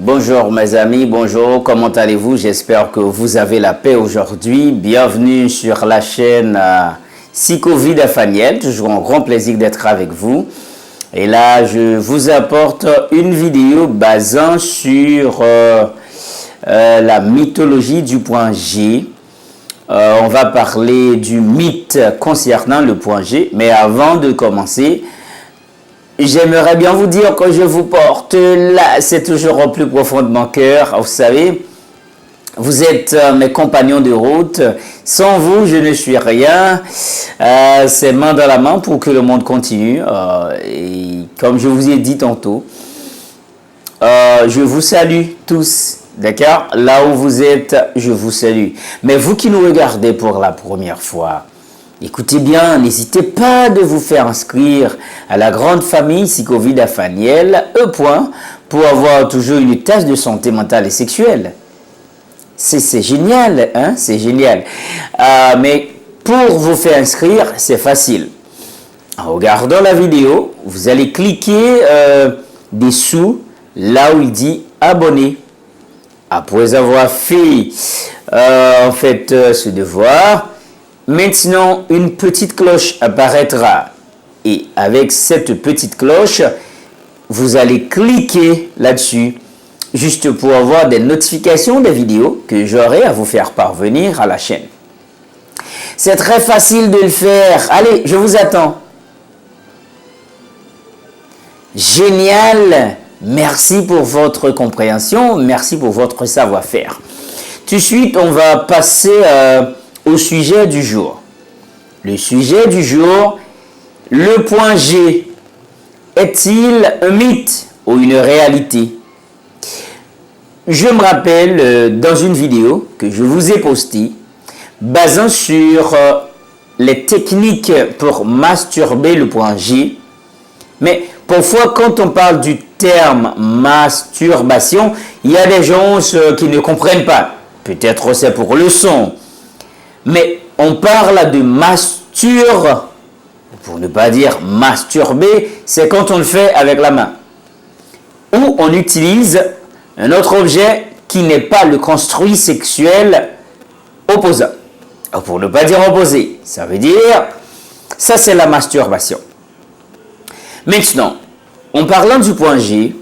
Bonjour mes amis, bonjour, comment allez-vous? J'espère que vous avez la paix aujourd'hui. Bienvenue sur la chaîne Psychovid Afaniel, toujours un grand plaisir d'être avec vous. Et là, je vous apporte une vidéo basant sur la mythologie du point G. On va parler du mythe concernant le point G, mais avant de commencer, j'aimerais bien vous dire que je vous porte là, c'est toujours au plus profond de mon cœur. Vous savez, vous êtes mes compagnons de route. Sans vous, je ne suis rien. C'est main dans la main pour que le monde continue. Et comme je vous ai dit tantôt, je vous salue tous. D'accord? Là où vous êtes, je vous salue. Mais vous qui nous regardez pour la première fois, écoutez bien, n'hésitez pas de vous faire inscrire à la grande famille Psychovid Afaniel, pour avoir toujours une tasse de santé mentale et sexuelle. C'est génial, hein? C'est génial. Mais pour vous faire inscrire, c'est facile. En regardant la vidéo, vous allez cliquer dessous, là où il dit abonner. Après avoir fait ce devoir, maintenant une petite cloche apparaîtra. Et avec cette petite cloche, vous allez cliquer là-dessus, juste pour avoir des notifications des vidéos que j'aurai à vous faire parvenir à la chaîne. C'est très facile de le faire. Allez, je vous attends. Génial! Merci pour votre compréhension, merci pour votre savoir-faire. Tout de suite, on va passer au sujet du jour. Le sujet du jour, le point G, est-il un mythe ou une réalité? Je me rappelle dans une vidéo que je vous ai postée, basant sur les techniques pour masturber le point G. Mais parfois, quand on parle du terme masturbation, il y a des gens qui ne comprennent pas. Peut-être c'est pour le son. Mais on parle de pour ne pas dire masturber, c'est quand on le fait avec la main. Ou on utilise un autre objet qui n'est pas le construit sexuel opposant. Pour ne pas dire opposé, ça veut dire, ça c'est la masturbation. Maintenant, en parlant du point G,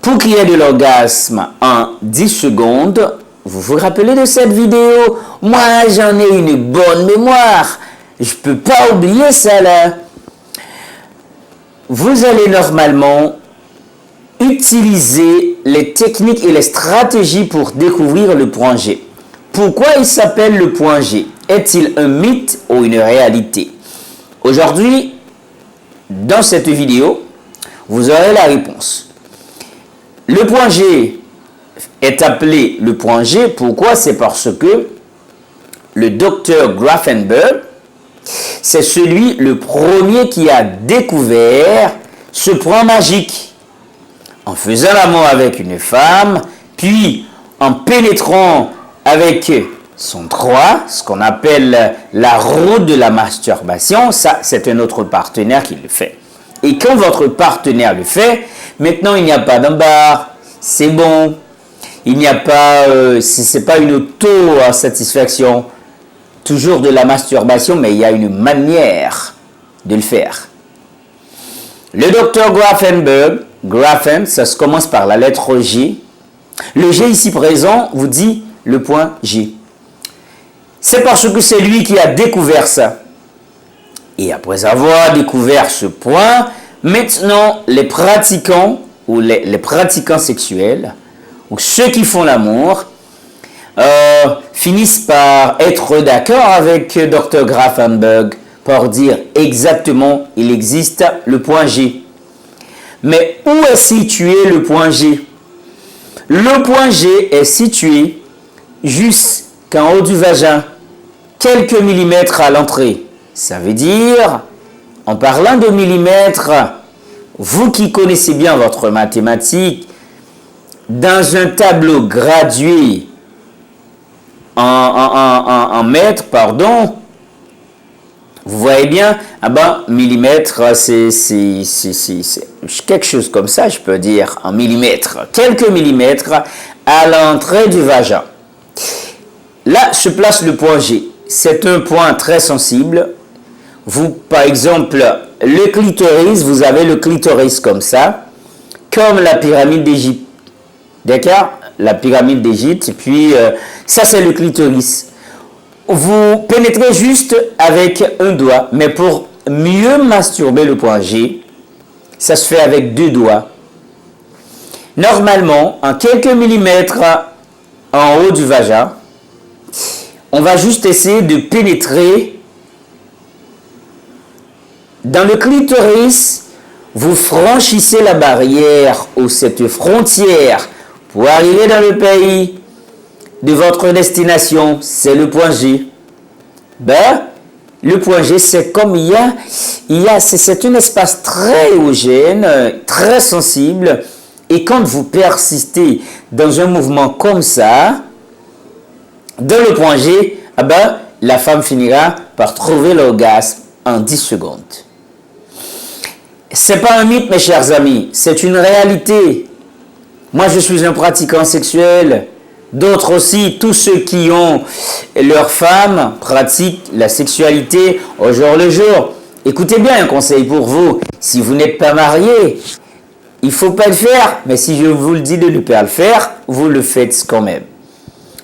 pour qu'il y ait de l'orgasme en 10 secondes, vous vous rappelez de cette vidéo? Moi, j'en ai une bonne mémoire. Je ne peux pas oublier ça là. Vous allez normalement utiliser les techniques et les stratégies pour découvrir le point G. Pourquoi il s'appelle le point G? Est-il un mythe ou une réalité? Aujourd'hui, dans cette vidéo, vous aurez la réponse. Le point G est appelé le point G. Pourquoi? C'est parce que le docteur Grafenberg, c'est le premier qui a découvert ce point magique. En faisant l'amour avec une femme, puis en pénétrant avec son droit, ce qu'on appelle la route de la masturbation, ça c'est un autre partenaire qui le fait. Et quand votre partenaire le fait, maintenant il n'y a pas d'embarras, c'est bon. Il n'y a pas, c'est pas une auto-satisfaction, toujours de la masturbation, mais il y a une manière de le faire. Le docteur Grafen, ça se commence par la lettre G. Le G ici présent vous dit le point G. C'est parce que c'est lui qui a découvert ça. Et après avoir découvert ce point, maintenant les pratiquants ou les pratiquants sexuels ou ceux qui font l'amour finissent par être d'accord avec Dr. Grafenberg pour dire exactement il existe le point G. Mais où est situé le point G? Le point G est situé jusqu'en haut du vagin, quelques millimètres à l'entrée. Ça veut dire, en parlant de millimètres, vous qui connaissez bien votre mathématique, dans un tableau gradué en mètres, Vous voyez bien, ah ben, millimètre, c'est quelque chose comme ça, je peux dire, en millimètres. Quelques millimètres à l'entrée du vagin. Là se place le point G. C'est un point très sensible. Vous, par exemple, le clitoris, vous avez le clitoris comme ça, comme la pyramide d'Égypte. D'accord? La pyramide d'Égypte, et puis ça c'est le clitoris. Vous pénétrez juste avec un doigt, mais pour mieux masturber le point G, ça se fait avec 2 doigts. Normalement, en quelques millimètres en haut du vagin, on va juste essayer de pénétrer dans le clitoris. Vous franchissez la barrière ou cette frontière pour arriver dans le pays de votre destination, c'est le point G. Ben, le point G, c'est comme c'est un espace très érogène, très sensible, et quand vous persistez dans un mouvement comme ça, dans le point G, ben, la femme finira par trouver l'orgasme en 10 secondes. C'est pas un mythe, mes chers amis, c'est une réalité. Moi, je suis un pratiquant sexuel. D'autres aussi, tous ceux qui ont leur femme pratiquent la sexualité au jour le jour. Écoutez bien un conseil pour vous. Si vous n'êtes pas marié, il ne faut pas le faire. Mais si je vous le dis de ne pas le faire, vous le faites quand même.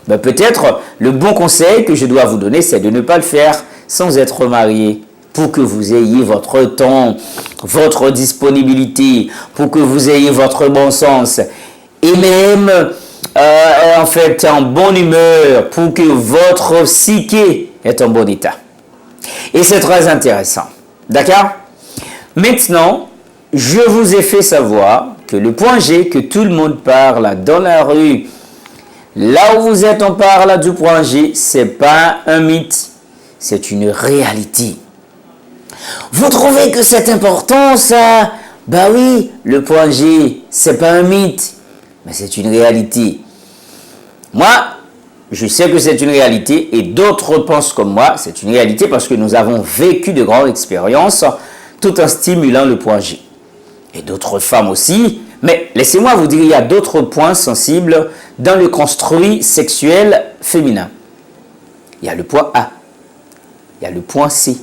Ben peut-être le bon conseil que je dois vous donner, c'est de ne pas le faire sans être marié. Pour que vous ayez votre temps, votre disponibilité, pour que vous ayez votre bon sens. Et même... en fait, en bonne humeur pour que votre psyché est en bon état. Et c'est très intéressant. D'accord? Maintenant, je vous ai fait savoir que le point G, que tout le monde parle dans la rue, là où vous êtes, on parle du point G, c'est pas un mythe, c'est une réalité. Vous trouvez que c'est important ça? Bah oui, le point G, c'est pas un mythe. Mais c'est une réalité. Moi, je sais que c'est une réalité et d'autres pensent comme moi, c'est une réalité parce que nous avons vécu de grandes expériences tout en stimulant le point G. Et d'autres femmes aussi. Mais laissez-moi vous dire, il y a d'autres points sensibles dans le construit sexuel féminin. Il y a le point A. Il y a le point C.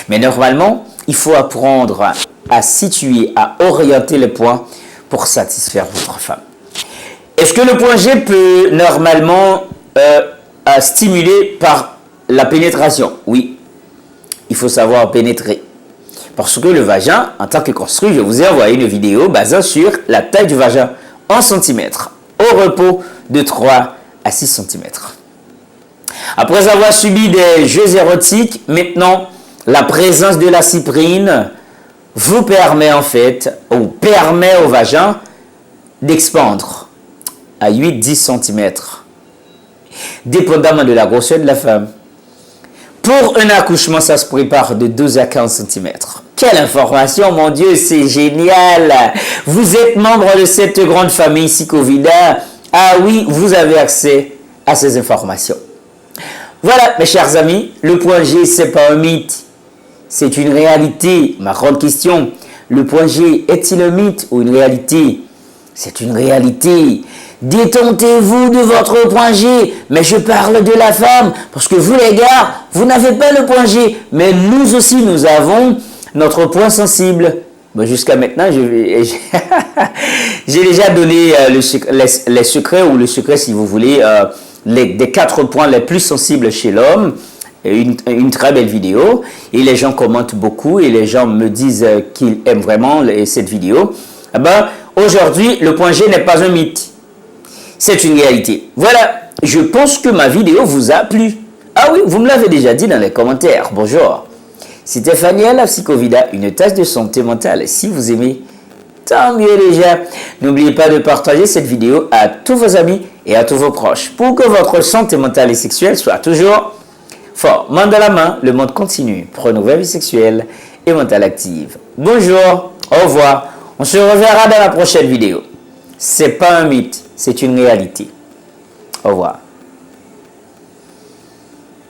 Mais normalement, il faut apprendre à situer, à orienter les points pour satisfaire votre femme. Est-ce que le point G peut normalement stimuler par la pénétration? Oui, il faut savoir pénétrer. Parce que le vagin, en tant que construit, je vous ai envoyé une vidéo basée sur la taille du vagin en centimètres, au repos de 3 à 6 centimètres. Après avoir subi des jeux érotiques, maintenant, la présence de la cyprine vous permet en fait, ou permet au vagin d'expandre à 8-10 cm, dépendamment de la grosseur de la femme. Pour un accouchement, ça se prépare de 12 à 15 cm. Quelle information, mon Dieu, c'est génial! Vous êtes membre de cette grande famille Psychovida. Ah oui, vous avez accès à ces informations. Voilà, mes chers amis, le point G, c'est pas un mythe, c'est une réalité. Ma grande question, le point G est-il un mythe ou une réalité? C'est une réalité. Détentez-vous de votre point G. Mais je parle de la femme. Parce que vous les gars, vous n'avez pas le point G. Mais nous aussi, nous avons notre point sensible. Bon, jusqu'à maintenant, j'ai déjà donné les secrets, ou le secret si vous voulez, des 4 points les plus sensibles chez l'homme. Une très belle vidéo. Et les gens commentent beaucoup. Et les gens me disent qu'ils aiment vraiment cette vidéo. Eh ben, aujourd'hui, le point G n'est pas un mythe. C'est une réalité. Voilà, je pense que ma vidéo vous a plu. Ah oui, vous me l'avez déjà dit dans les commentaires. Bonjour. C'était Faniel, la Psychovida, une tasse de santé mentale. Si vous aimez, tant mieux déjà. N'oubliez pas de partager cette vidéo à tous vos amis et à tous vos proches pour que votre santé mentale et sexuelle soit toujours fort. Main dans la main, le monde continue. Prenons votre vie sexuelle et mentale active. Bonjour, au revoir. On se reverra dans la prochaine vidéo. C'est pas un mythe, c'est une réalité. Au revoir.